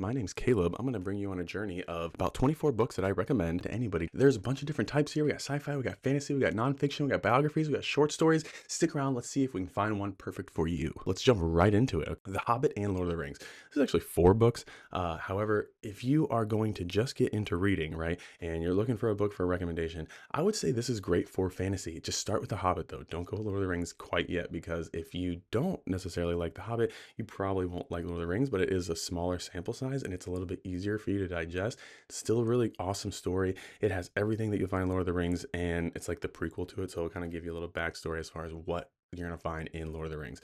My name's Caleb. I'm going to bring you on a journey of about 24 books that I recommend to anybody. There's a bunch of different types here. We got sci-fi, we got fantasy, we got nonfiction, we got biographies, we got short stories. Stick around. Let's see if we can find one perfect for you. Let's jump right into it. The Hobbit and Lord of the Rings. This is actually 4 books. However, if you are going to just get into reading, right, and you're looking for a book for a recommendation, I would say this is great for fantasy. Just start with The Hobbit, though. Don't go Lord of the Rings quite yet, because if you don't necessarily like The Hobbit, you probably won't like Lord of the Rings, but it is a smaller sample size and it's a little bit easier for you to digest. It's still a really awesome story. It has everything that you'll find in Lord of the Rings, and it's like the prequel to it, so it'll kind of give you a little backstory as far as what you're going to find in Lord of the Rings.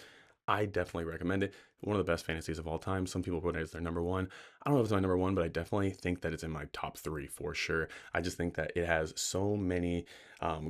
I definitely recommend it. One of the best fantasies of all time. Some people put it as their number one. I don't know if it's my number one, but I definitely think that it's in my top 3 for sure. I just think that it has so many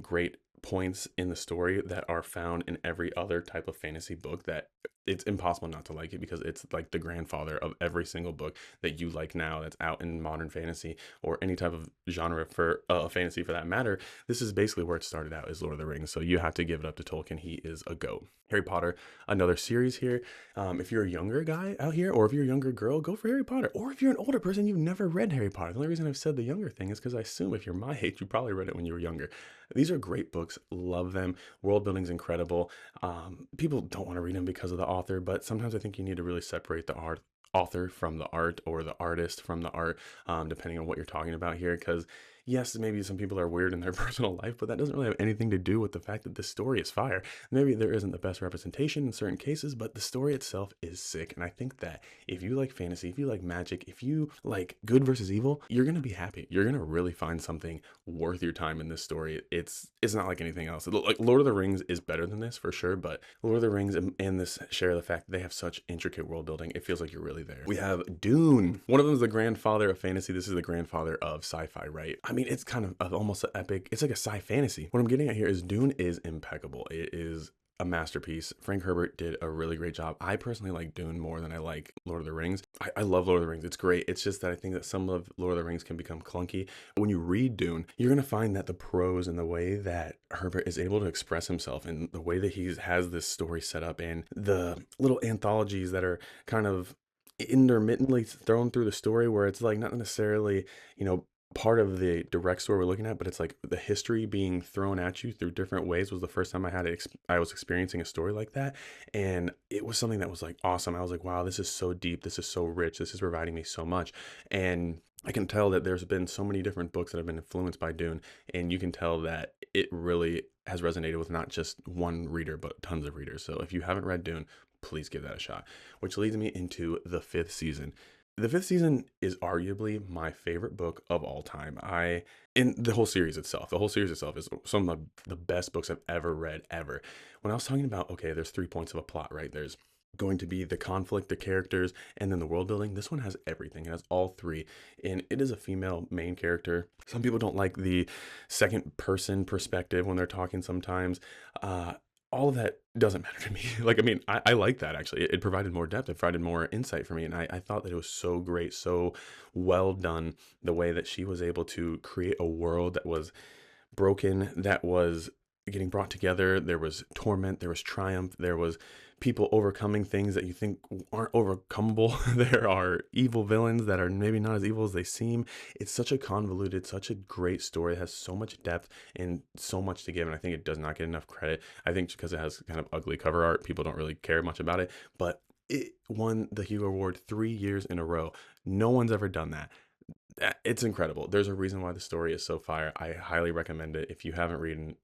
great points in the story that are found in every other type of fantasy book that it's impossible not to like it, because it's like the grandfather of every single book that you like now that's out in modern fantasy or any type of genre for fantasy for that matter. This is basically where it started out, is Lord of the Rings. So you have to give it up to Tolkien. He is a GOAT. Harry Potter, another series here. If you're a younger guy out here, or if you're a younger girl, go for Harry Potter. Or if you're an older person, you've never read Harry Potter. The only reason I've said the younger thing is because I assume if you're my age, you probably read it when you were younger. These are great books. Love them. World building's incredible. People don't want to read them because of the author, but sometimes I think you need to really separate the author from the art, or the artist from the art, depending on what you're talking about here. Because yes, maybe some people are weird in their personal life, but that doesn't really have anything to do with the fact that this story is fire. Maybe there isn't the best representation in certain cases, but the story itself is sick. And I think that if you like fantasy, if you like magic, if you like good versus evil, you're going to be happy. You're going to really find something worth your time in this story. It's not like anything else. Like Lord of the Rings is better than this for sure, but Lord of the Rings and this share the fact that they have such intricate world building. It feels like you're really there. We have Dune. One of them is the grandfather of fantasy. This is the grandfather of sci-fi, right? I mean, it's kind of almost an epic. It's like a sci-fantasy. What I'm getting at here is Dune is impeccable. It is a masterpiece. Frank Herbert did a really great job. I personally like Dune more than I like Lord of the Rings. I love Lord of the Rings. It's great. It's just that I think that some of Lord of the Rings can become clunky. When you read Dune, you're going to find that the prose and the way that Herbert is able to express himself, and the way that he has this story set up, and the little anthologies that are kind of intermittently thrown through the story, where it's like not necessarily, part of the direct story we're looking at, but it's like the history being thrown at you through different ways, was the first time I was experiencing a story like that. And it was something that was like awesome. I was like, wow, this is so deep. This is so rich. This is providing me so much. And I can tell that there's been so many different books that have been influenced by Dune, and you can tell that it really has resonated with not just one reader, but tons of readers. So if you haven't read Dune, please give that a shot. Which leads me into the 5th season. The 5th season is arguably my favorite book of all time. In the whole series itself is some of the best books I've ever read, ever. When I was talking about, okay, there's 3 points of a plot, right? There's going to be the conflict, the characters, and then the world building. This one has everything. It has all 3. And it is a female main character. Some people don't like the second person perspective when they're talking sometimes. All of that doesn't matter to me. I like that actually. It provided more depth. It provided more insight for me. And I thought that it was so great, so well done, the way that she was able to create a world that was broken, that was getting brought together. There was torment, there was triumph, there was people overcoming things that you think aren't overcomable. There are evil villains that are maybe not as evil as they seem. It's such a convoluted, such a great story. It has so much depth and so much to give, and I think it does not get enough credit. I think because it has kind of ugly cover art, people don't really care much about it, but it won the Hugo Award 3 years in a row. No one's ever done that. It's incredible. There's a reason why the story is so fire. I highly recommend it. If you haven't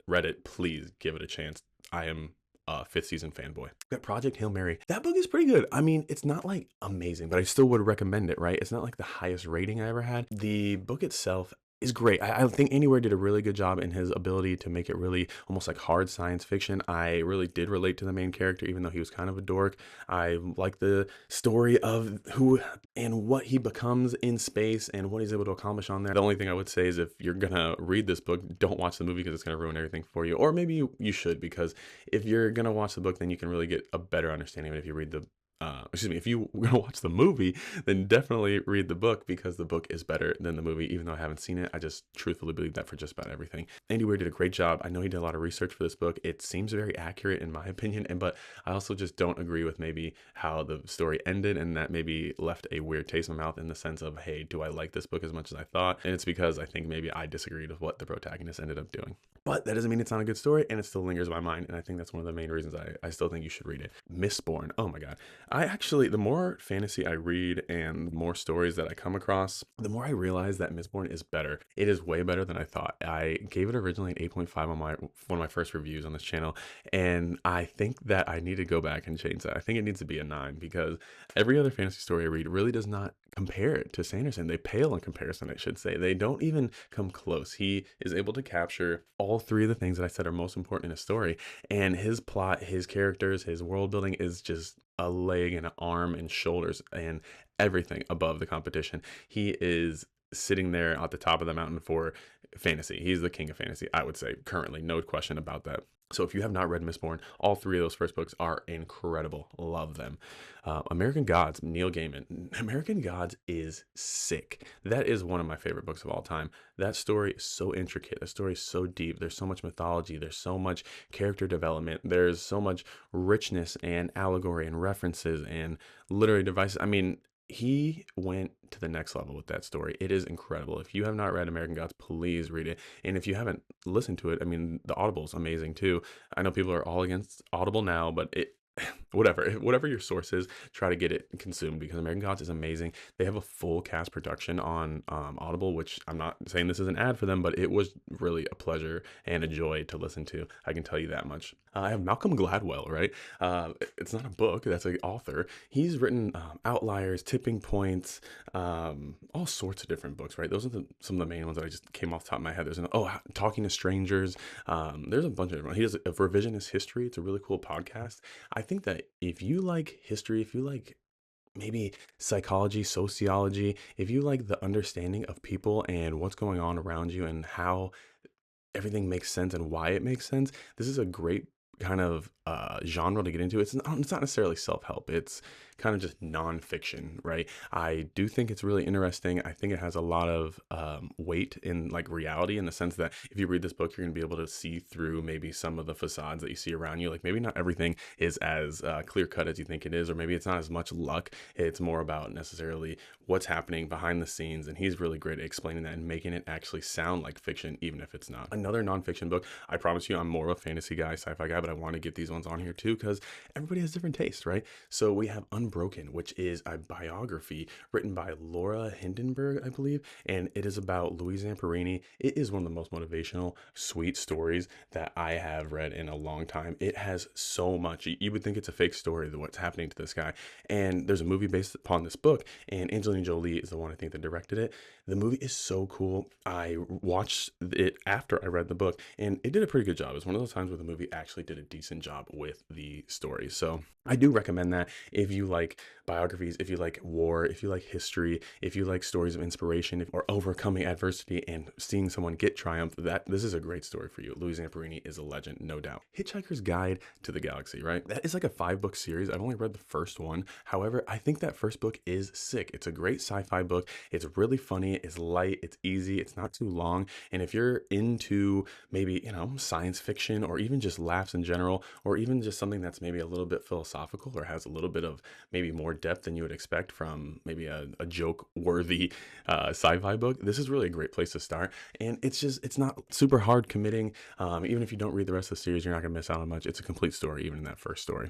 read it, please give it a chance. I am a 5th season fanboy. Got Project Hail Mary. That book is pretty good. I mean, it's not like amazing, but I still would recommend it, right? It's not like the highest rating I ever had. The book itself is great. I think Anywhere did a really good job in his ability to make it really almost like hard science fiction. I really did relate to the main character, even though he was kind of a dork. I like the story of who and what he becomes in space and what he's able to accomplish on there. The only thing I would say is, if you're gonna read this book, don't watch the movie, because it's gonna ruin everything for you. Or maybe you should, because if you're gonna watch the book, then you can really get a better understanding of it if you read the excuse me, if you were gonna watch the movie, then definitely read the book because the book is better than the movie. Even though I haven't seen it, I just truthfully believe that for just about everything. Andy Weir did a great job. I know he did a lot of research for this book. It seems very accurate in my opinion, and but I also just don't agree with maybe how the story ended, and that maybe left a weird taste in my mouth in the sense of, hey, do I like this book as much as I thought? And it's because I think maybe I disagreed with what the protagonist ended up doing. But that doesn't mean it's not a good story, and it still lingers in my mind, and I think that's one of the main reasons I still think you should read it. Mistborn. Oh my god. I actually, the more fantasy I read and the more stories that I come across, the more I realize that Mistborn is better. It is way better than I thought. I gave it originally an 8.5 on one of my first reviews on this channel, and I think that I need to go back and change that. I think it needs to be a 9 because every other fantasy story I read really does not compare it to Sanderson. They pale in comparison, I should say. They don't even come close. He is able to capture all three of the things that I said are most important in a story, and his plot, his characters, his world building is just a leg and an arm and shoulders and everything above the competition. He is sitting there at the top of the mountain for fantasy. He's the king of fantasy, I would say, currently. No question about that. So if you have not read Mistborn, all three of those first books are incredible. Love them. American Gods, Neil Gaiman. American Gods is sick. That is one of my favorite books of all time. That story is so intricate. That story is so deep. There's so much mythology. There's so much character development. There's so much richness and allegory and references and literary devices. I mean, he went to the next level with that story. It is incredible. If you have not read American Gods, please read it. And if you haven't listened to it, I mean, the Audible is amazing too. I know people are all against Audible now, but it, whatever your source is, try to get it consumed because American Gods is amazing. They have a full cast production on Audible, which I'm not saying this is an ad for them, but it was really a pleasure and a joy to listen to. I can tell you that much. I have Malcolm Gladwell, right? It's not a book, that's an author. He's written Outliers, Tipping Points, all sorts of different books, right? Those are some of the main ones that I just came off the top of my head. There's Talking to Strangers. There's a bunch of different. He does a revisionist history. It's a really cool podcast. I think that if you like history, if you like maybe psychology, sociology, if you like the understanding of people and what's going on around you and how everything makes sense and why it makes sense, this is a great kind of genre to get into. It's not necessarily self-help. It's kind of just nonfiction, right? I do think it's really interesting. I think it has a lot of weight in like reality in the sense that if you read this book, you're going to be able to see through maybe some of the facades that you see around you. Like maybe not everything is as clear cut as you think it is, or maybe it's not as much luck. It's more about necessarily what's happening behind the scenes. And he's really great at explaining that and making it actually sound like fiction, even if it's not. Another nonfiction book. I promise you, I'm more of a fantasy guy, sci-fi guy, but I want to get these ones on here too because everybody has different tastes, right? So we have Unbroken, which is a biography written by Laura Hindenburg, I believe, and it is about Louise Zamperini. It is one of the most motivational, sweet stories that I have read in a long time. It has so much. You would think it's a fake story, what's happening to this guy. And there's a movie based upon this book, and Angelina Jolie is the one I think that directed it. The movie is so cool. I watched it after I read the book, and it did a pretty good job. It's one of those times where the movie actually did a decent job with the story. So I do recommend that if you like biographies, if you like war, if you like history, if you like stories of inspiration or overcoming adversity and seeing someone get triumph, this is a great story for you. Louise Zamperini is a legend, no doubt. Hitchhiker's Guide to the Galaxy, right? That is like a 5-book series. I've only read the first one. However, I think that first book is sick. It's a great sci-fi book. It's really funny. It's light. It's easy. It's not too long. And if you're into maybe, science fiction or even just laughs in general, or even just something that's maybe a little bit philosophical or has a little bit of maybe more depth than you would expect from maybe a joke-worthy sci-fi book, this is really a great place to start. And it's not super hard committing. Even if you don't read the rest of the series, you're not going to miss out on much. It's a complete story, even in that first story.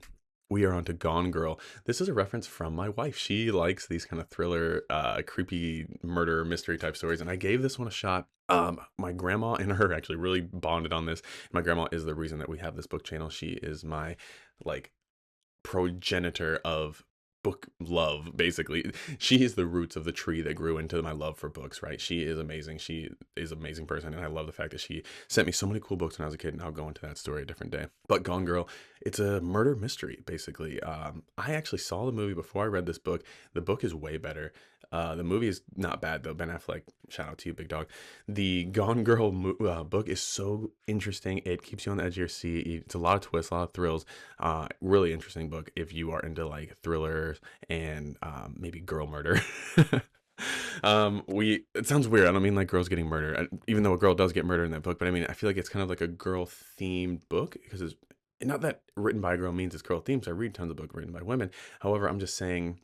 We are on to Gone Girl. This is a reference from my wife. She likes these kind of thriller, creepy murder mystery type stories, and I gave this one a shot. My grandma and her actually really bonded on this. My grandma is the reason that we have this book channel. She is my like progenitor of book love, basically. She is the roots of the tree that grew into my love for books, right? She is amazing. She is an amazing person, and I love the fact that she sent me so many cool books when I was a kid, and I'll go into that story a different day. But Gone Girl, it's a murder mystery, basically. I actually saw the movie before I read this book. The book is way better. The movie is not bad though. Ben Affleck, shout out to you, big dog. The Gone Girl book is so interesting. It keeps you on the edge of your seat. It's a lot of twists, a lot of thrills. Really interesting book if you are into like thrillers and maybe girl murder. We it sounds weird. I don't mean like girls getting murdered, even though a girl does get murdered in that book. But I mean, I feel like it's kind of like a girl themed book because it's not that written by a girl means it's girl themed. So I read tons of books written by women. However, I'm just saying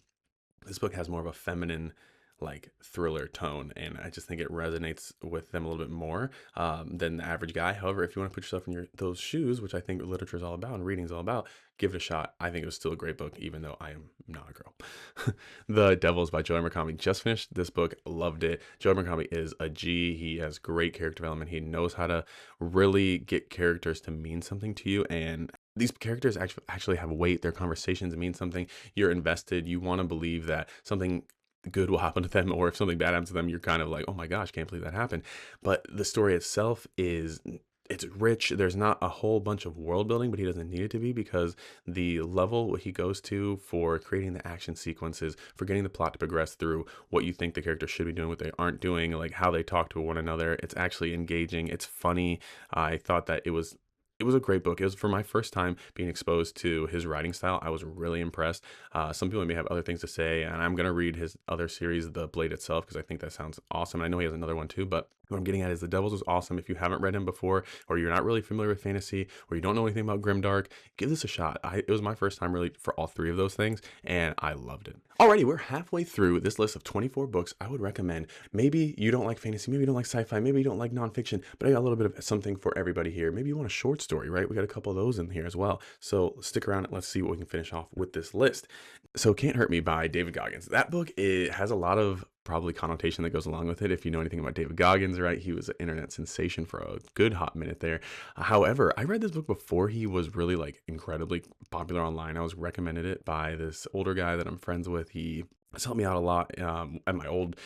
this book has more of a feminine like thriller tone, and I just think it resonates with them a little bit more than the average guy. However, if you want to put yourself in those shoes, which I think literature is all about and reading is all about, give it a shot. I think it was still a great book, even though I am not a girl. The Devils by Joe Abercrombie. Just finished this book, loved it. Joe Abercrombie is a G. He has great character development. He knows how to really get characters to mean something to you, and these characters actually have weight. Their conversations mean something. You're invested. You want to believe that something good will happen to them, or if something bad happens to them, you're kind of like, oh my gosh, can't believe that happened. But the story itself is, it's rich. There's not a whole bunch of world building, but he doesn't need it to be, because the level he goes to for creating the action sequences, for getting the plot to progress through what you think the characters should be doing, what they aren't doing, like how they talk to one another, it's actually engaging. It's funny. I thought that it was a great book. It was for my first time being exposed to his writing style. I was really impressed. Some people may have other things to say, and I'm going to read his other series, The Blade itself, because I think that sounds awesome. And I know he has another one too, but what I'm getting at is The Devils was awesome. If you haven't read him before, or you're not really familiar with fantasy, or you don't know anything about grimdark, give this a shot. It was my first time really for all three of those things, and I loved it. Alrighty, we're halfway through this list of 24 books I would recommend. Maybe you don't like fantasy, maybe you don't like sci-fi, maybe you don't like nonfiction, but I got a little bit of something for everybody here. Maybe you want a short story, right? We got a couple of those in here as well. So stick around and let's see what we can finish off with this list. So Can't Hurt Me by David Goggins. That book, it has a lot of probably connotation that goes along with it. If you know anything about David Goggins, right? He was an internet sensation for a good hot minute there. However, I read this book before he was really like incredibly popular online. I was recommended it by this older guy that I'm friends with. He has helped me out a lot at my old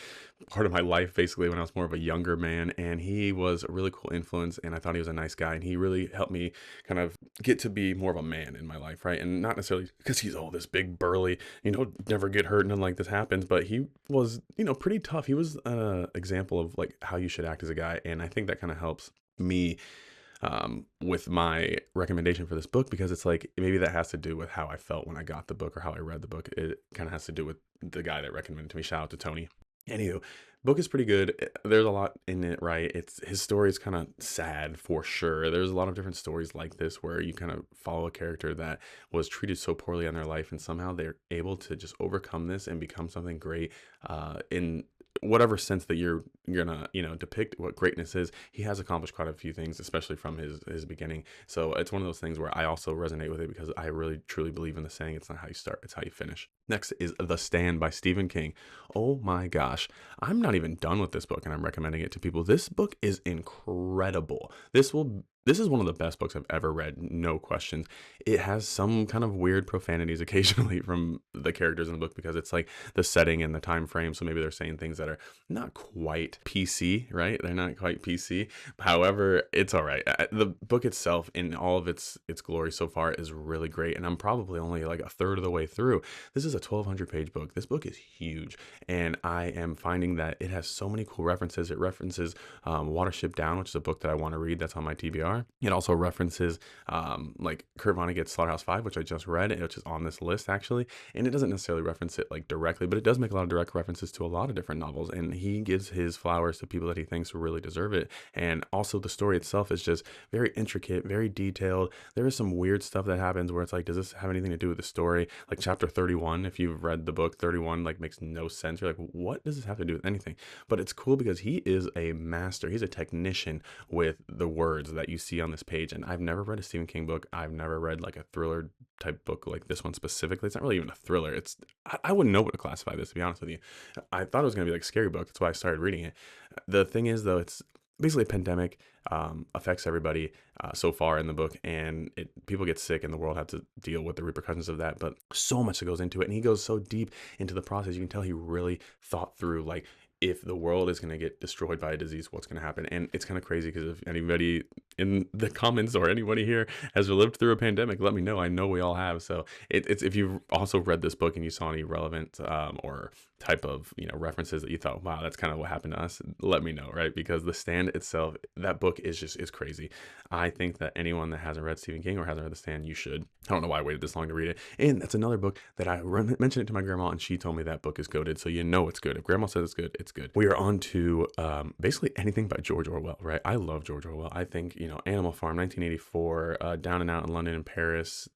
part of my life, basically, when I was more of a younger man. And he was a really cool influence, and I thought he was a nice guy. And he really helped me kind of get to be more of a man in my life, right? And not necessarily because he's all this big, burly, never get hurt, nothing like this happens. But he was, pretty tough. He was an example of like how you should act as a guy. And I think that kind of helps me with my recommendation for this book, because it's like maybe that has to do with how I felt when I got the book or how I read the book. It kind of has to do with the guy that recommended it to me. Shout out to Tony. Anywho, book is pretty good. There's a lot in it, right? His story is kind of sad for sure. There's a lot of different stories like this where you kind of follow a character that was treated so poorly in their life, and somehow they're able to just overcome this and become something great in whatever sense that you're gonna depict what greatness is. He has accomplished quite a few things, especially from his beginning. So it's one of those things where I also resonate with it, because I really truly believe in the saying, it's not how you start, it's how you finish. Next is The Stand by Stephen King. Oh my gosh, I'm not even done with this book and I'm recommending it to people. This book is incredible. This is one of the best books I've ever read, no questions. It has some kind of weird profanities occasionally from the characters in the book, because it's like the setting and the time frame. So maybe they're saying things that are not quite PC, right? They're not quite PC. However, it's all right. The book itself, in all of its glory so far, is really great. And I'm probably only like a third of the way through. This is a 1,200-page book. This book is huge. And I am finding that it has so many cool references. It references Watership Down, which is a book that I want to read. That's on my TBR. It also references like Kurt Vonnegut's Slaughterhouse-Five, which I just read, which is on this list actually. And it doesn't necessarily reference it like directly, but it does make a lot of direct references to a lot of different novels. And he gives his flowers to people that he thinks really deserve it. And also the story itself is just very intricate, very detailed. There is some weird stuff that happens where it's like, does this have anything to do with the story? Like chapter 31, if you've read the book, 31 like makes no sense. You're like, what does this have to do with anything? But it's cool because he is a master. He's a technician with the words that you see on this page. And I've never read a Stephen King book. I've never read like a thriller type book like this one specifically. It's not really even a thriller. I wouldn't know what to classify this, to be honest with you. I thought it was going to be like a scary book. That's why I started reading it. The thing is though, it's basically a pandemic affects everybody so far in the book, and people get sick and the world has to deal with the repercussions of that. But so much that goes into it, and he goes so deep into the process. You can tell he really thought through like, if the world is going to get destroyed by a disease, what's going to happen? And it's kind of crazy because if anybody in the comments or anybody here has lived through a pandemic, let me know. I know we all have. So it's if you've also read this book and you saw any relevant or type of references that you thought, wow, that's kind of what happened to us, let me know, right? Because The Stand itself, that book is crazy. I think that anyone that hasn't read Stephen King or hasn't read The Stand, you should. I don't know why I waited this long to read it. And that's another book that I mentioned it to my grandma, and she told me that book is goated. So you know it's good. If grandma says it's good, it's good. We are on to basically anything by George Orwell, right? I love George Orwell. I think, Animal Farm, 1984, Down and Out in London and Paris.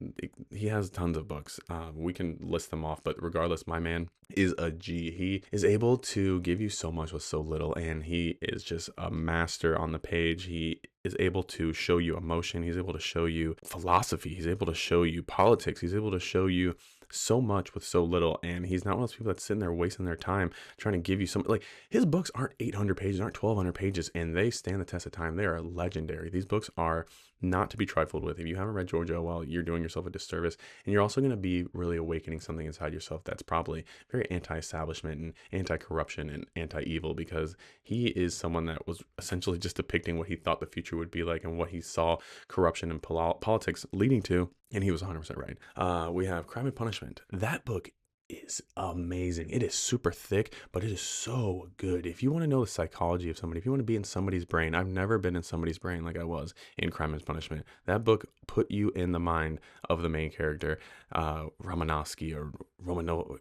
He has tons of books. We can list them off, but regardless, my man is a G. He is able to give you so much with so little, and he is just a master on the page. He is able to show you emotion. He's able to show you philosophy. He's able to show you politics. He's able to show you so much with so little, and he's not one of those people that's sitting there wasting their time trying to give you some, like, his books aren't 800 pages, aren't 1200 pages, and they stand the test of time. They are legendary. These books are not to be trifled with. If you haven't read George Orwell, you're doing yourself a disservice, and you're also going to be really awakening something inside yourself that's probably very anti-establishment and anti-corruption and anti-evil, because he is someone that was essentially just depicting what he thought the future would be like and what he saw corruption and politics leading to, and he was 100% right. We have Crime and Punishment. That book is amazing. It is super thick, but it is so good. If you want to know the psychology of somebody, if you want to be in somebody's brain, I've never been in somebody's brain like I was in Crime and Punishment. That book put you in the mind of the main character, Romanovsky or Romano.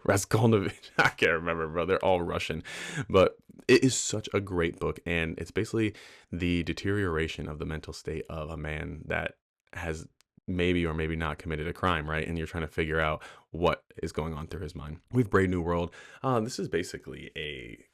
Raskolnovich, I can't remember, bro. They're all Russian, but it is such a great book, and it's basically the deterioration of the mental state of a man that has maybe or maybe not committed a crime, right? And you're trying to figure out what is going on through his mind. We've Brave New World. This is basically a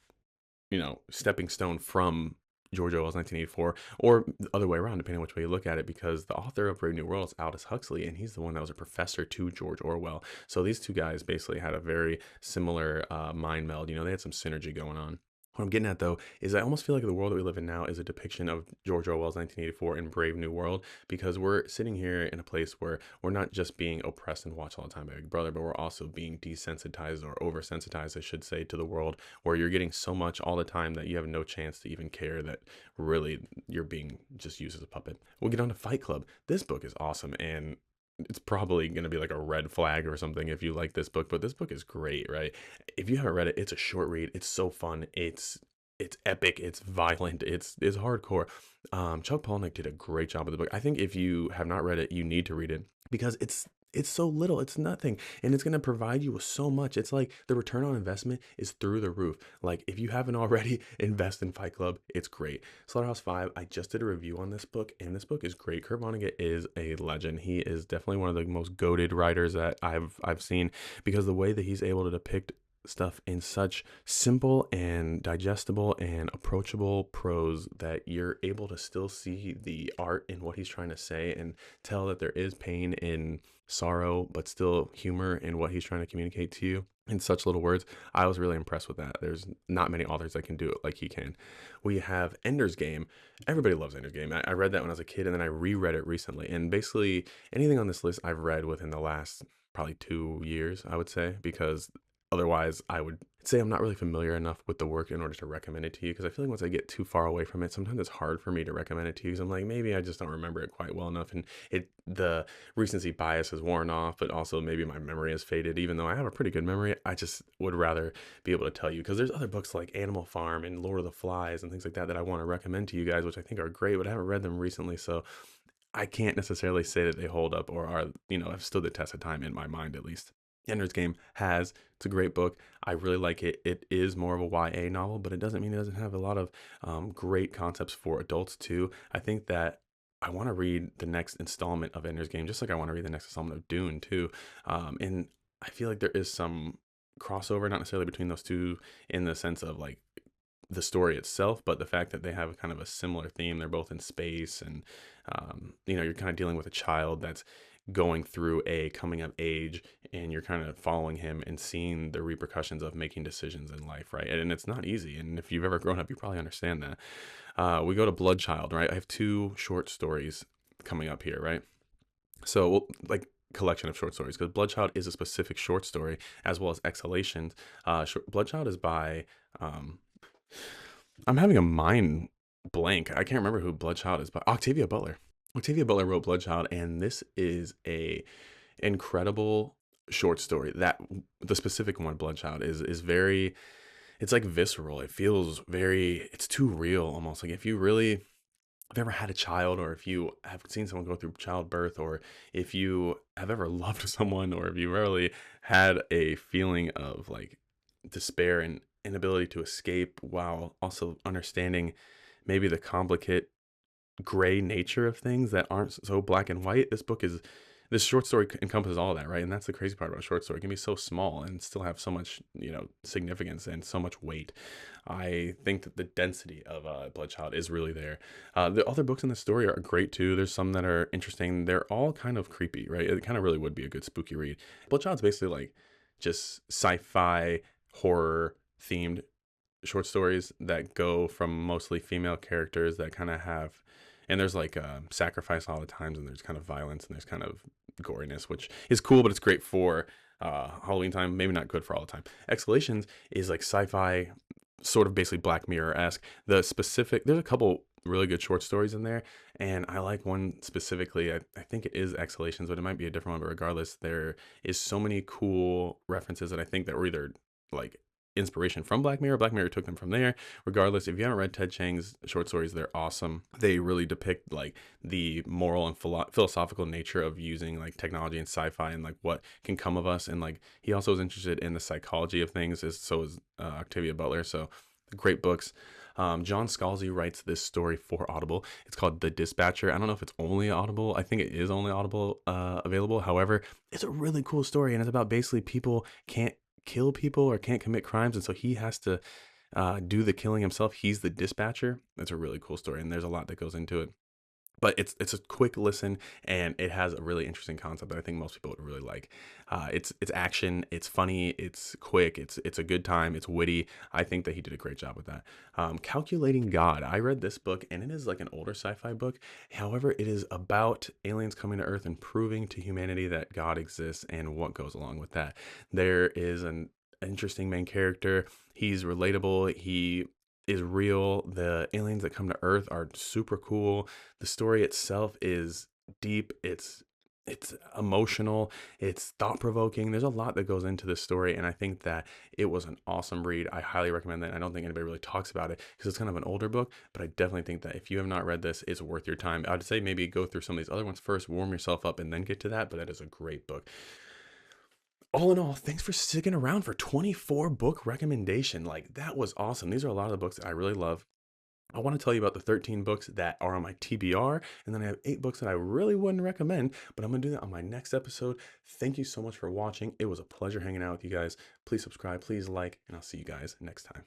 stepping stone from George Orwell's 1984, or the other way around, depending on which way you look at it, because the author of Brave New World is Aldous Huxley, and he's the one that was a professor to George Orwell. So these two guys basically had a very similar mind meld. They had some synergy going on. What I'm getting at, though, is I almost feel like the world that we live in now is a depiction of George Orwell's 1984 and Brave New World, because we're sitting here in a place where we're not just being oppressed and watched all the time by Big Brother, but we're also being desensitized, or oversensitized, I should say, to the world, where you're getting so much all the time that you have no chance to even care that really you're being just used as a puppet. We'll get on to Fight Club. This book is awesome, and it's probably going to be like a red flag or something if you like this book, but this book is great, right? If you haven't read it, it's a short read. It's so fun. It's epic. It's violent. It's hardcore. Chuck Palahniuk did a great job with the book. I think if you have not read it, you need to read it, because it's so little, it's nothing, and it's going to provide you with so much. It's like the return on investment is through the roof. Like, if you haven't already, invest in Fight Club. It's great. Slaughterhouse-Five, I just did a review on this book, and this book is great. Kurt Vonnegut is a legend. He is definitely one of the most goated writers that I've seen, because the way that he's able to depict stuff in such simple and digestible and approachable prose that you're able to still see the art in what he's trying to say, and tell that there is pain in sorrow, but still humor in what he's trying to communicate to you in such little words. I was really impressed with that. There's not many authors that can do it like he can. We have Ender's Game. Everybody loves Ender's Game. I read that when I was a kid, and then I reread it recently. And basically anything on this list I've read within the last probably 2 years, I would say, because otherwise I would say I'm not really familiar enough with the work in order to recommend it to you, because I feel like once I get too far away from it, sometimes it's hard for me to recommend it to you, because I'm like, maybe I just don't remember it quite well enough, and the recency bias has worn off, but also maybe my memory has faded. Even though I have a pretty good memory, I just would rather be able to tell you, because there's other books like Animal Farm and Lord of the Flies and things like that that I want to recommend to you guys, which I think are great, but I haven't read them recently, so I can't necessarily say that they hold up or are, have stood the test of time in my mind, at least. Ender's Game it's a great book. I really like it. It is more of a YA novel, but it doesn't mean it doesn't have a lot of great concepts for adults too. I think that I want to read the next installment of Ender's Game, just like I want to read the next installment of Dune too. And I feel like there is some crossover, not necessarily between those two in the sense of like the story itself, but the fact that they have kind of a similar theme. They're both in space, and you're kind of dealing with a child that's going through a coming of age, and you're kind of following him and seeing the repercussions of making decisions in life, right? And it's not easy, and if you've ever grown up, you probably understand that. We go to Bloodchild, right? I have 2 short stories coming up here, right? So, like, collection of short stories, because Bloodchild is a specific short story, as well as Exhalations. Bloodchild is by I'm having a mind blank. I can't remember who Bloodchild is, but Octavia Butler. Octavia Butler wrote Bloodchild, and this is a incredible short story. That the specific one, Bloodchild, is very. It's like visceral. It feels very. It's too real, almost like if you really have ever had a child, or if you have seen someone go through childbirth, or if you have ever loved someone, or if you really had a feeling of like despair and inability to escape while also understanding maybe the complicated gray nature of things that aren't so black and white. This short story encompasses all of that, right? And that's the crazy part about a short story. It can be so small and still have so much, significance and so much weight. I think that the density of Bloodchild is really there. The other books in the story are great too. There's some that are interesting. They're all kind of creepy, right? It kind of really would be a good spooky read. Bloodchild's basically like just sci-fi horror themed short stories that go from mostly female characters that kind of have, and there's like sacrifice all the times, and there's kind of violence, and there's kind of goriness, which is cool, but it's great for Halloween time, maybe not good for all the time. Exhalations is like sci-fi, sort of basically Black Mirror-esque. There's a couple really good short stories in there, and I like one specifically. I think it is Exhalations, but it might be a different one, but regardless, there is so many cool references that I think that were either like inspiration from Black Mirror. Black Mirror took them from there. Regardless, if you haven't read Ted Chiang's short stories, they're awesome. They really depict like the moral and philosophical nature of using like technology and sci-fi, and like what can come of us. And like he also is interested in the psychology of things, as so is Octavia Butler. So great books. John Scalzi writes this story for Audible. It's called The Dispatcher. I don't know if it's only Audible. I think it is only Audible available. However, it's a really cool story, and it's about basically people can't kill people or can't commit crimes, and so he has to do the killing himself. He's the dispatcher. It's a really cool story, and there's a lot that goes into it. But it's a quick listen, and it has a really interesting concept that I think most people would really like. It's action, it's funny, it's quick, it's a good time, it's witty. I think that he did a great job with that. Calculating God. I read this book, and it is like an older sci-fi book. However, it is about aliens coming to Earth and proving to humanity that God exists and what goes along with that. There is an interesting main character. He's relatable. He is real. The aliens that come to Earth are super cool. The story itself is deep. It's emotional. It's thought provoking. There's a lot that goes into this story, and I think that it was an awesome read. I highly recommend that. I don't think anybody really talks about it because it's kind of an older book, but I definitely think that if you have not read this, it's worth your time. I'd say maybe go through some of these other ones first, warm yourself up, and then get to that. But that is a great book. All in all, thanks for sticking around for 24 book recommendation. Like that was awesome. These are a lot of the books that I really love. I want to tell you about the 13 books that are on my TBR, and then I have 8 books that I really wouldn't recommend, but I'm going to do that on my next episode. Thank you so much for watching. It was a pleasure hanging out with you guys. Please subscribe, please like, and I'll see you guys next time.